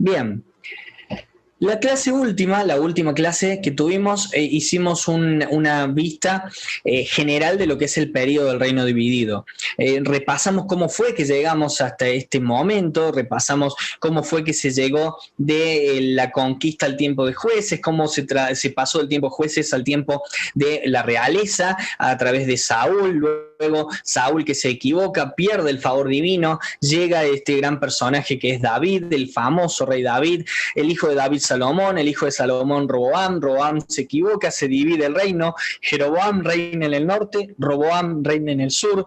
Bien, la última clase que tuvimos, hicimos una vista general de lo que es el periodo del reino dividido. Repasamos cómo fue que llegamos hasta este momento, repasamos cómo fue que se llegó de la conquista al tiempo de jueces, cómo se pasó del tiempo de jueces al tiempo de la realeza a través de Saúl. Luego Saúl, que se equivoca, pierde el favor divino, llega este gran personaje que es David, el famoso rey David, el hijo de David Salomón, el hijo de Salomón Roboam. Roboam se equivoca, se divide el reino, Jeroboam reina en el norte, Roboam reina en el sur.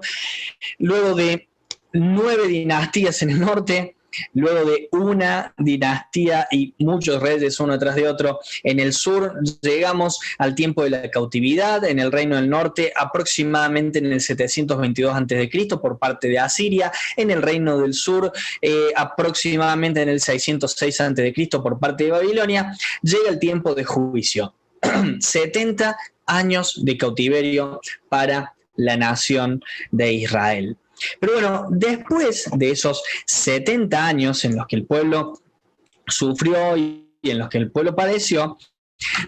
Luego de 9 dinastías en el norte, luego de una dinastía y muchos reyes uno tras de otro en el sur, llegamos al tiempo de la cautividad en el reino del norte, aproximadamente en el 722 a.C. por parte de Asiria, en el reino del sur, aproximadamente en el 606 a.C. por parte de Babilonia. Llega el tiempo de juicio. 70 años de cautiverio para la nación de Israel. Pero bueno, después de esos 70 años en los que el pueblo sufrió y en los que el pueblo padeció,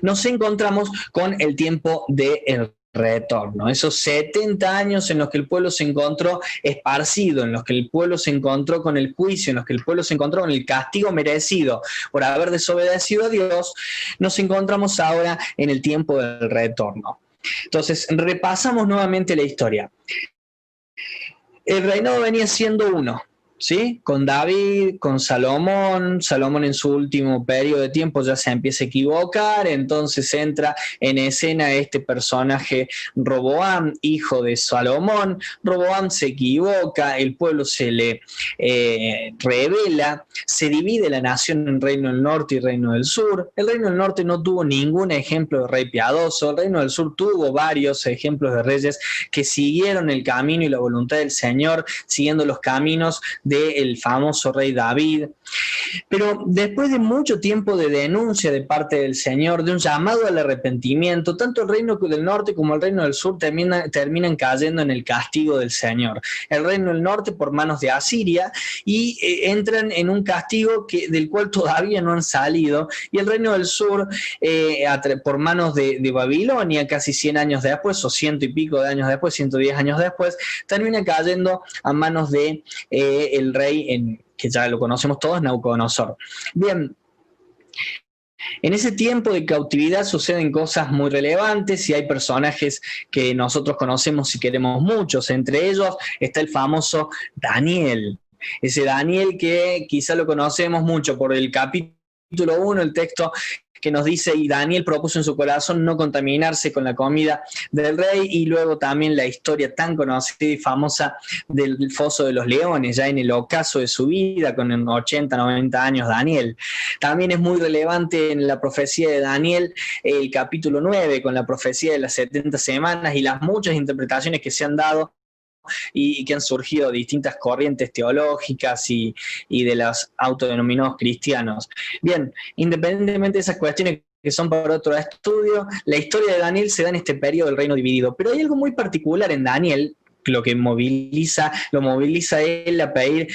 nos encontramos con el tiempo del retorno. Esos 70 años en los que el pueblo se encontró esparcido, en los que el pueblo se encontró con el juicio, en los que el pueblo se encontró con el castigo merecido por haber desobedecido a Dios, nos encontramos ahora en el tiempo del retorno. Entonces, repasamos nuevamente la historia. El reinado venía siendo uno, ¿sí? Con David, con Salomón. Salomón en su último periodo de tiempo ya se empieza a equivocar, entonces entra en escena este personaje Roboam, hijo de Salomón. Roboam se equivoca, el pueblo se le rebela, se divide la nación en reino del norte y reino del sur. El reino del norte no tuvo ningún ejemplo de rey piadoso, el reino del sur tuvo varios ejemplos de reyes que siguieron el camino y la voluntad del Señor, siguiendo los caminos del famoso rey David. Pero después de mucho tiempo de denuncia de parte del Señor, de un llamado al arrepentimiento, tanto el reino del norte como el reino del sur terminan cayendo en el castigo del Señor. El reino del norte por manos de Asiria y entran en un castigo del cual todavía no han salido, y el reino del sur por manos de Babilonia, casi 100 años después, o 100 y pico de años después, 110 años después, termina cayendo a manos de el rey, que ya lo conocemos todos, Nabucodonosor. Bien, en ese tiempo de cautividad suceden cosas muy relevantes y hay personajes que nosotros conocemos y queremos muchos. Entre ellos está el famoso Daniel. Ese Daniel que quizá lo conocemos mucho por el capítulo 1, el texto que nos dice, y Daniel propuso en su corazón no contaminarse con la comida del rey, y luego también la historia tan conocida y famosa del foso de los leones, ya en el ocaso de su vida, con 80, 90 años Daniel. También es muy relevante en la profecía de Daniel el capítulo 9, con la profecía de las 70 semanas y las muchas interpretaciones que se han dado y que han surgido distintas corrientes teológicas y de los autodenominados cristianos. Bien, independientemente de esas cuestiones que son para otro estudio, la historia de Daniel se da en este periodo del reino dividido, pero hay algo muy particular en Daniel, lo que lo moviliza a él a pedir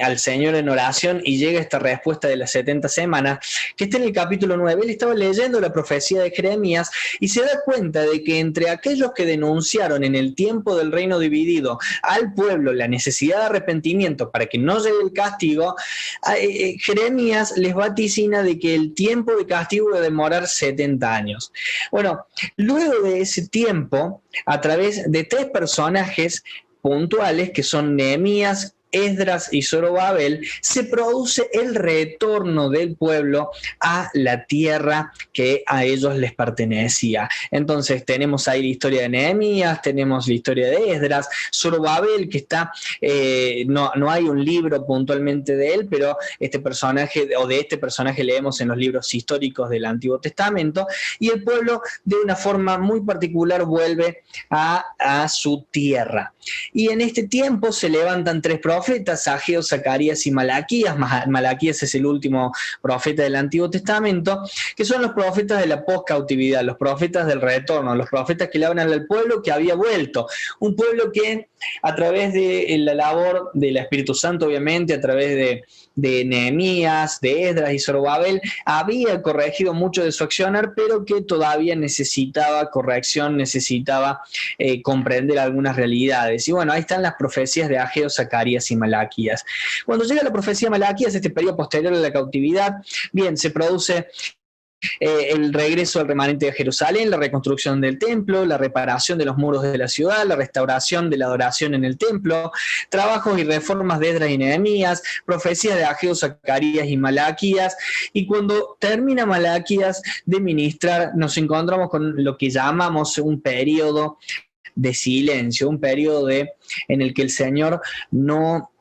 al Señor en oración, y llega esta respuesta de las 70 semanas, que está en el capítulo 9. Él estaba leyendo la profecía de Jeremías y se da cuenta de que entre aquellos que denunciaron en el tiempo del reino dividido al pueblo la necesidad de arrepentimiento para que no llegue el castigo, Jeremías les vaticina de que el tiempo de castigo va a demorar 70 años. Bueno, luego de ese tiempo, a través de 3 personajes puntuales que son Nehemías, Esdras y Zorobabel, se produce el retorno del pueblo a la tierra que a ellos les pertenecía. Entonces tenemos ahí la historia de Nehemías, tenemos la historia de Esdras, Zorobabel, que está, no hay un libro puntualmente de él, pero este personaje leemos en los libros históricos del Antiguo Testamento, y el pueblo de una forma muy particular vuelve a su tierra. Y en este tiempo se levantan 3 profetas, Ageo, Zacarías y Malaquías. Malaquías es el último profeta del Antiguo Testamento, que son los profetas de la poscautividad, los profetas del retorno, los profetas que le hablan al pueblo que había vuelto, un pueblo que a través de la labor del Espíritu Santo, obviamente, a través de Nehemías, de Esdras y Zorobabel había corregido mucho de su accionar, pero que todavía necesitaba corrección, necesitaba comprender algunas realidades. Y bueno, ahí están las profecías de Ageo, Zacarías y Malaquías. Cuando llega la profecía de Malaquías, este periodo posterior a la cautividad, bien, se produce el regreso al remanente de Jerusalén, la reconstrucción del templo, la reparación de los muros de la ciudad, la restauración de la adoración en el templo, trabajos y reformas de Esdras y Nehemías, profecías de Ageo, Zacarías y Malaquías. Y cuando termina Malaquías de ministrar, nos encontramos con lo que llamamos un periodo de silencio, un periodo en el que el Señor no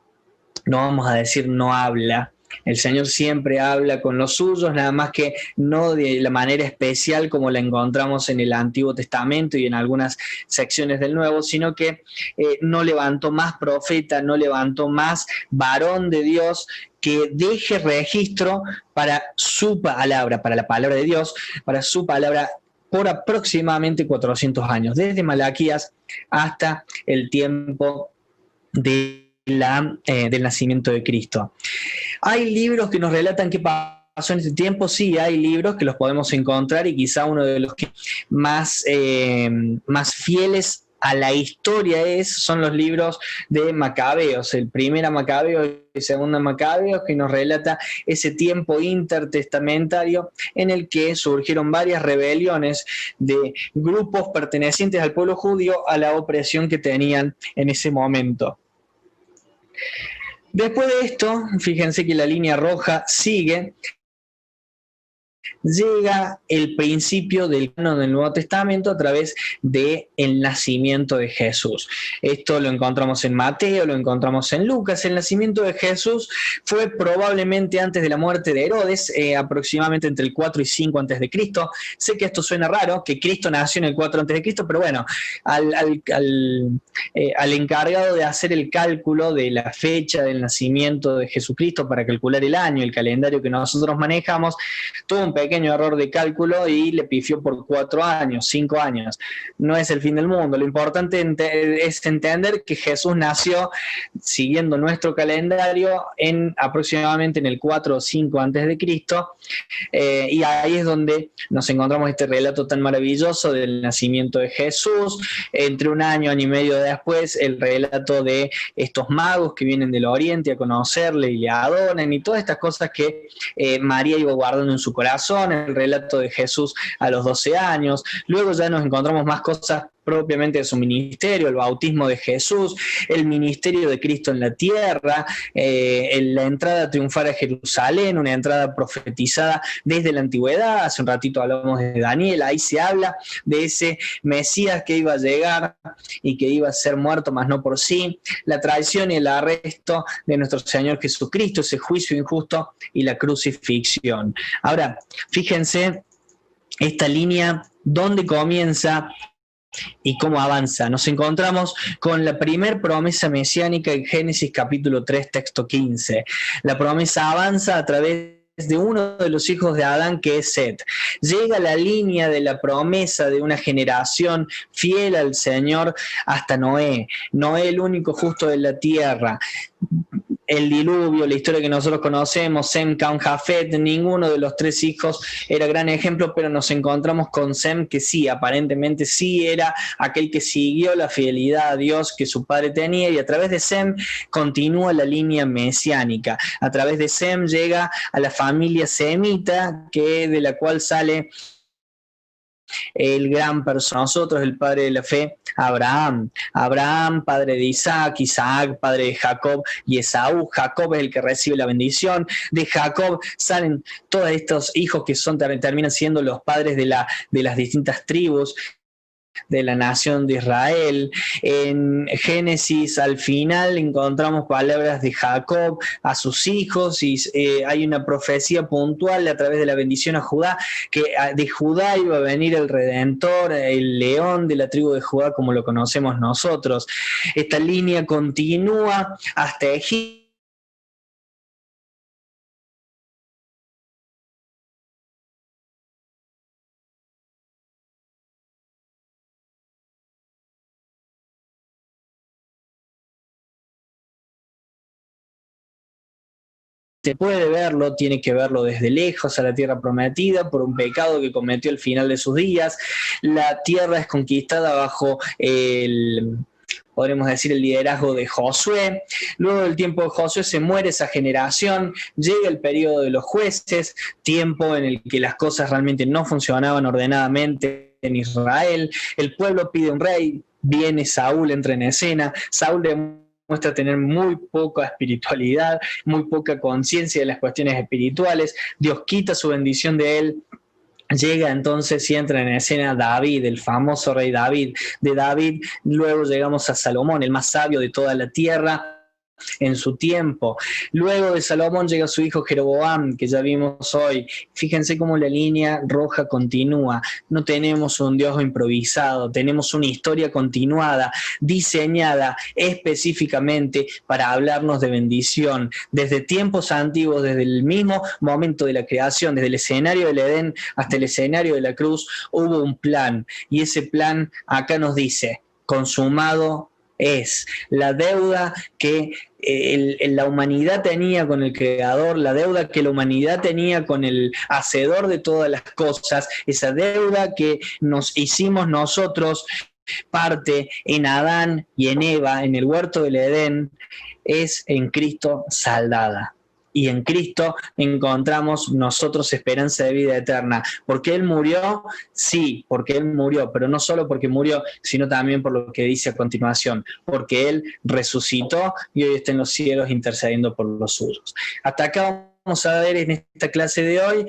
vamos a decir no habla. El Señor siempre habla con los suyos, nada más que no de la manera especial como la encontramos en el Antiguo Testamento y en algunas secciones del Nuevo, sino que no levantó más profeta, no levantó más varón de Dios que deje registro para su palabra, para la palabra de Dios, para su palabra por aproximadamente 400 años, desde Malaquías hasta el tiempo del nacimiento de Cristo. ¿Hay libros que nos relatan qué pasó en ese tiempo? Sí, hay libros que los podemos encontrar y quizá uno de los que más fieles a la historia son los libros de Macabeos, el primero Macabeo y el segundo Macabeo, que nos relata ese tiempo intertestamentario en el que surgieron varias rebeliones de grupos pertenecientes al pueblo judío a la opresión que tenían en ese momento. Después de esto, fíjense que la línea roja sigue, llega el principio del canon del Nuevo Testamento a través del nacimiento de Jesús. Esto lo encontramos en Mateo, lo encontramos en Lucas. El nacimiento de Jesús fue probablemente antes de la muerte de Herodes, aproximadamente entre el 4 y 5 antes de Cristo. Sé que esto suena raro, que Cristo nació en el 4 antes de Cristo, pero bueno, al encargado de hacer el cálculo de la fecha del nacimiento de Jesucristo para calcular el año, el calendario que nosotros manejamos, tuvo un pequeño error de cálculo y le pifió por 4 años, 5 años. No es el fin del mundo. Lo importante es entender que Jesús nació siguiendo nuestro calendario aproximadamente en el 4 o 5 antes de Cristo, y ahí es donde nos encontramos este relato tan maravilloso del nacimiento de Jesús. Entre un año y medio después, el relato de estos magos que vienen del oriente a conocerle y le adoran, y todas estas cosas que María iba guardando en su corazón, el relato de Jesús a los 12 años. Luego ya nos encontramos más cosas propiamente de su ministerio, el bautismo de Jesús, el ministerio de Cristo en la tierra, la entrada triunfal a Jerusalén, una entrada profetizada desde la antigüedad. Hace un ratito hablamos de Daniel, ahí se habla de ese Mesías que iba a llegar y que iba a ser muerto, mas no por sí, la traición y el arresto de nuestro Señor Jesucristo, ese juicio injusto y la crucifixión. Ahora, fíjense esta línea, ¿dónde comienza y cómo avanza? Nos encontramos con la primer promesa mesiánica en Génesis capítulo 3, texto 15. La promesa avanza a través de uno de los hijos de Adán, que es Set. Llega la línea de la promesa de una generación fiel al Señor hasta Noé. Noé, el único justo de la tierra. El diluvio, la historia que nosotros conocemos, Sem, Cam, Jafet, ninguno de los tres hijos era gran ejemplo, pero nos encontramos con Sem, que sí, aparentemente sí era aquel que siguió la fidelidad a Dios que su padre tenía, y a través de Sem continúa la línea mesiánica. A través de Sem llega a la familia semita, de la cual sale el gran personaje, nosotros, el padre de la fe, Abraham. Abraham, padre de Isaac, Isaac, padre de Jacob y Esaú. Jacob es el que recibe la bendición. De Jacob salen todos estos hijos que terminan siendo los padres de las distintas tribus de la nación de Israel. En Génesis al final encontramos palabras de Jacob a sus hijos, y hay una profecía puntual a través de la bendición a Judá, que de Judá iba a venir el Redentor, el león de la tribu de Judá como lo conocemos nosotros. Esta línea continúa hasta Egipto, puede verlo, tiene que verlo desde lejos a la tierra prometida por un pecado que cometió al final de sus días. La tierra es conquistada bajo podremos decir, el liderazgo de Josué. Luego del tiempo de Josué se muere esa generación, llega el periodo de los jueces, tiempo en el que las cosas realmente no funcionaban ordenadamente en Israel. El pueblo pide un rey, viene Saúl, entra en escena. Saúl demuestra tener muy poca espiritualidad, muy poca conciencia de las cuestiones espirituales. Dios quita su bendición de él. Llega entonces y entra en escena David, el famoso rey David. De David luego llegamos a Salomón, el más sabio de toda la tierra en su tiempo. Luego de Salomón llega su hijo Jeroboam, que ya vimos hoy. Fíjense cómo la línea roja continúa. No tenemos un Dios improvisado, tenemos una historia continuada, diseñada específicamente para hablarnos de bendición. Desde tiempos antiguos, desde el mismo momento de la creación, desde el escenario del Edén hasta el escenario de la cruz, hubo un plan. Y ese plan acá nos dice, consumado es. La deuda que la humanidad tenía con el Creador, la deuda que la humanidad tenía con el Hacedor de todas las cosas, esa deuda que nos hicimos nosotros parte en Adán y en Eva, en el huerto del Edén, es en Cristo saldada. Y en Cristo encontramos nosotros esperanza de vida eterna. ¿Porque Él murió? Sí, porque Él murió, pero no solo porque murió, sino también por lo que dice a continuación, porque Él resucitó y hoy está en los cielos intercediendo por los suyos. Hasta acá vamos a ver en esta clase de hoy